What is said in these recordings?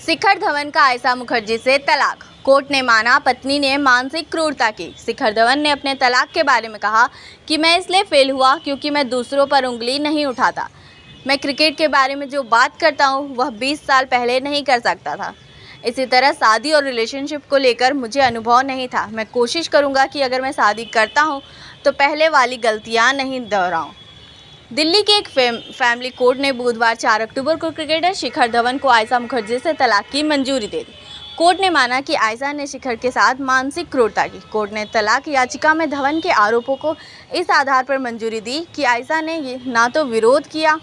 शिखर धवन का आयशा मुखर्जी से तलाक, कोर्ट ने माना पत्नी ने मानसिक क्रूरता की। शिखर धवन ने अपने तलाक के बारे में कहा कि मैं इसलिए फेल हुआ क्योंकि मैं दूसरों पर उंगली नहीं उठाता। मैं क्रिकेट के बारे में जो बात करता हूँ वह 20 साल पहले नहीं कर सकता था। इसी तरह शादी और रिलेशनशिप को लेकर मुझे अनुभव नहीं था। मैं कोशिश करूँगा कि अगर मैं शादी करता हूँ तो पहले वाली गलतियाँ नहीं दोहराऊँ। दिल्ली के एक फैमिली कोर्ट ने बुधवार 4 अक्टूबर को क्रिकेटर शिखर धवन को आयशा मुखर्जी से तलाक की मंजूरी दे दी। कोर्ट ने माना कि आयशा ने शिखर के साथ मानसिक क्रूरता की। कोर्ट ने तलाक याचिका में धवन के आरोपों को इस आधार पर मंजूरी दी कि आयशा ने ना तो विरोध किया,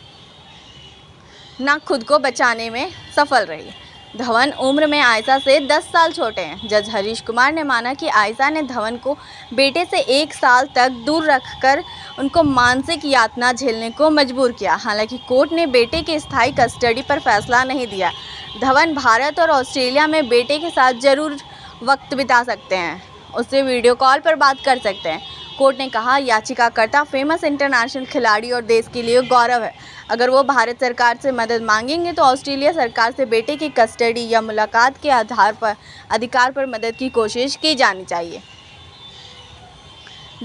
ना खुद को बचाने में सफल रही। धवन उम्र में आयशा से 10 साल छोटे हैं। जज हरीश कुमार ने माना कि आयशा ने धवन को बेटे से 1 साल तक दूर रखकर उनको मानसिक यातना झेलने को मजबूर किया। हालांकि कोर्ट ने बेटे के स्थायी कस्टडी पर फैसला नहीं दिया। धवन भारत और ऑस्ट्रेलिया में बेटे के साथ जरूर वक्त बिता सकते हैं, उससे वीडियो कॉल पर बात कर सकते हैं। कोर्ट ने कहा, याचिकाकर्ता फेमस इंटरनेशनल खिलाड़ी और देश के लिए गौरव है। अगर वो भारत सरकार से मदद मांगेंगे तो ऑस्ट्रेलिया सरकार से बेटे की कस्टडी या मुलाकात के अधिकार पर मदद की कोशिश की जानी चाहिए।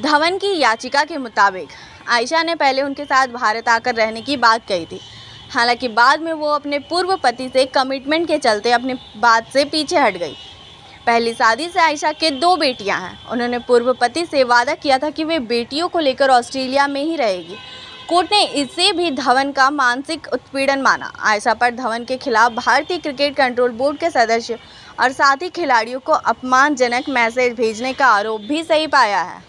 धवन की याचिका के मुताबिक आयशा ने पहले उनके साथ भारत आकर रहने की बात कही थी। हालांकि बाद में वो अपने पूर्व पति से कमिटमेंट के चलते अपनी बात से पीछे हट गई। पहली शादी से आयशा के 2 बेटियां हैं। उन्होंने पूर्व पति से वादा किया था कि वे बेटियों को लेकर ऑस्ट्रेलिया में ही रहेगी। कोर्ट ने इसे भी धवन का मानसिक उत्पीड़न माना। आयशा पर धवन के खिलाफ भारतीय क्रिकेट कंट्रोल बोर्ड के सदस्य और साथी खिलाड़ियों को अपमानजनक मैसेज भेजने का आरोप भी सही पाया है।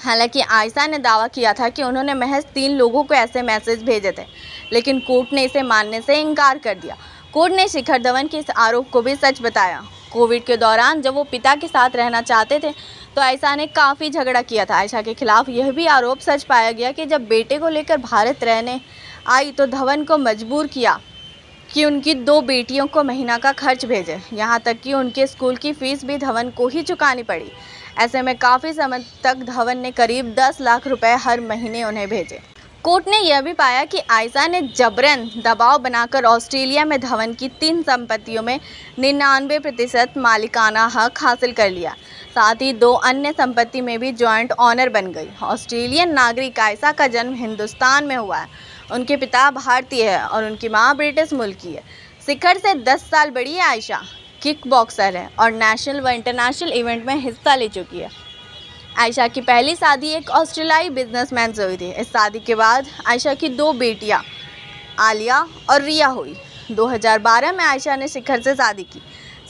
हालांकि आयशा ने दावा किया था कि उन्होंने महज 3 लोगों को ऐसे मैसेज भेजे थे, लेकिन कोर्ट ने इसे मानने से इनकार कर दिया। कोर्ट ने शिखर धवन के इस आरोप को भी सच बताया। कोविड के दौरान जब वो पिता के साथ रहना चाहते थे तो आयशा ने काफ़ी झगड़ा किया था। आयशा के खिलाफ यह भी आरोप सच पाया गया कि जब बेटे को लेकर भारत रहने आई तो धवन को मजबूर किया कि उनकी 2 बेटियों को महीना का खर्च भेजे। यहाँ तक कि उनके स्कूल की फीस भी धवन को ही चुकानी पड़ी। ऐसे में काफ़ी समय तक धवन ने करीब 10 लाख रुपए हर महीने उन्हें भेजे। कोर्ट ने यह भी पाया कि आयशा ने जबरन दबाव बनाकर ऑस्ट्रेलिया में धवन की 3 संपत्तियों में 99% मालिकाना हक हासिल कर लिया। साथ ही 2 अन्य संपत्ति में भी जॉइंट ऑनर बन गई। ऑस्ट्रेलियन नागरिक आयशा का जन्म हिंदुस्तान में हुआ है। उनके पिता भारतीय है और उनकी मां ब्रिटिश मूल की है। शिखर से 10 साल बड़ी है आयशा किक बॉक्सर है और नेशनल व इंटरनेशनल इवेंट में हिस्सा ले चुकी है। आयशा की पहली शादी एक ऑस्ट्रेलियाई बिजनेसमैन से हुई थी। इस शादी के बाद आयशा की 2 बेटियां आलिया और रिया हुई। 2012 में आयशा ने शिखर से शादी की।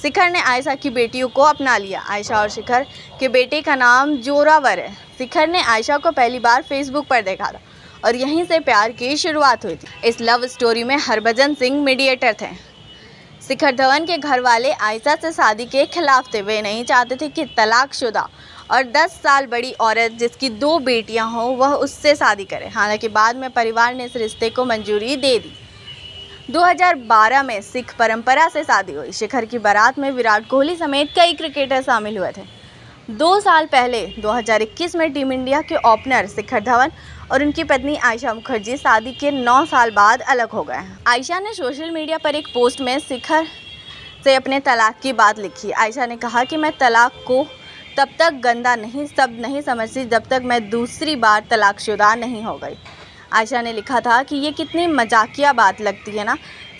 शिखर ने आयशा की बेटियों को अपना लिया। आयशा और शिखर के बेटे का नाम जोरावर है। शिखर ने आयशा को पहली बार फेसबुक पर देखा था और यहीं से प्यार की शुरुआत हुई थी। इस लव स्टोरी में हरभजन सिंह मीडिएटर थे। शिखर धवन के घर वाले आयशा से शादी के खिलाफ थे। वे नहीं चाहते थे कि तलाकशुदा और 10 साल बड़ी औरत जिसकी 2 बेटियां हों वह उससे शादी करे। हालांकि बाद में परिवार ने इस रिश्ते को मंजूरी दे दी। 2012 में सिख परंपरा से शादी हुई। शिखर की बारात में विराट कोहली समेत कई क्रिकेटर शामिल हुए थे। 2 साल पहले 2021 में टीम इंडिया के ओपनर शिखर धवन और उनकी पत्नी आयशा मुखर्जी शादी के 9 साल बाद अलग हो गए हैं। आयशा ने सोशल मीडिया पर एक पोस्ट में शिखर से अपने तलाक की बात लिखी। आयशा ने कहा कि मैं तलाक को तब तक गंदा शब्द नहीं समझती जब तक मैं दूसरी बार तलाकशुदा नहीं हो गई। आयशा ने लिखा था कि ये कितनी मजाकिया बात लगती है ना,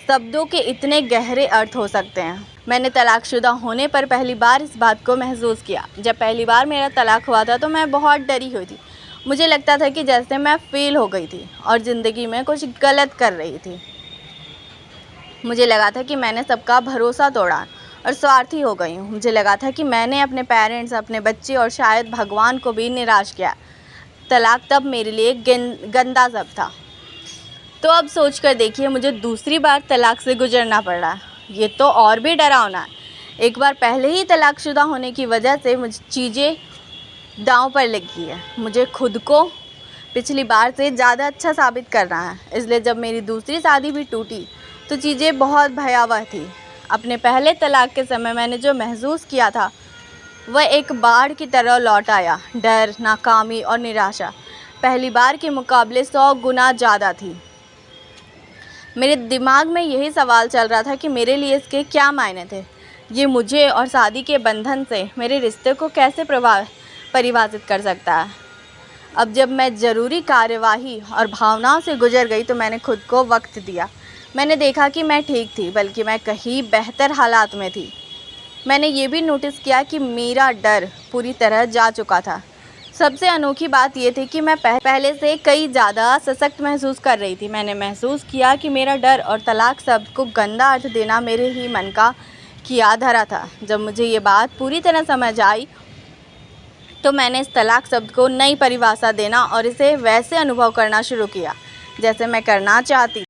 शब्दों के इतने गहरे अर्थ हो सकते हैं। मैंने तलाकशुदा होने पर पहली बार इस बात को महसूस किया। जब पहली बार मेरा तलाक हुआ था तो मैं बहुत डरी हुई थी। मुझे लगता था कि जैसे मैं फेल हो गई थी और ज़िंदगी में कुछ गलत कर रही थी। मुझे लगा था कि मैंने सबका भरोसा तोड़ा और स्वार्थी हो गई हूँ। मुझे लगा था कि मैंने अपने पेरेंट्स, अपने बच्चे और शायद भगवान को भी निराश किया। तलाक तब मेरे लिए गंदा शब्द था। तो अब सोच कर देखिए, मुझे दूसरी बार तलाक से गुजरना पड़ रहा है। ये तो और भी डरावना है। एक बार पहले ही तलाकशुदा होने की वजह से मुझे चीज़ें दांव पर लगी है। मुझे खुद को पिछली बार से ज़्यादा अच्छा साबित करना है। इसलिए जब मेरी दूसरी शादी भी टूटी तो चीज़ें बहुत भयावह थी। अपने पहले तलाक के समय मैंने जो महसूस किया था वह एक बाढ़ की तरह लौट आया। डर, नाकामी और निराशा पहली बार के मुकाबले 100 गुना ज़्यादा थी। मेरे दिमाग में यही सवाल चल रहा था कि मेरे लिए इसके क्या मायने थे। ये मुझे और शादी के बंधन से मेरे रिश्ते को कैसे परिभाषित कर सकता है। अब जब मैं ज़रूरी कार्यवाही और भावनाओं से गुजर गई तो मैंने खुद को वक्त दिया। मैंने देखा कि मैं ठीक थी, बल्कि मैं कहीं बेहतर हालात में थी। मैंने ये भी नोटिस किया कि मेरा डर पूरी तरह जा चुका था। सबसे अनोखी बात ये थी कि मैं पहले से कई ज़्यादा सशक्त महसूस कर रही थी। मैंने महसूस किया कि मेरा डर और तलाक शब्द को गंदा अर्थ देना मेरे ही मन का किया धरा था। जब मुझे ये बात पूरी तरह समझ आई तो मैंने इस तलाक शब्द को नई परिभाषा देना और इसे वैसे अनुभव करना शुरू किया जैसे मैं करना चाहती।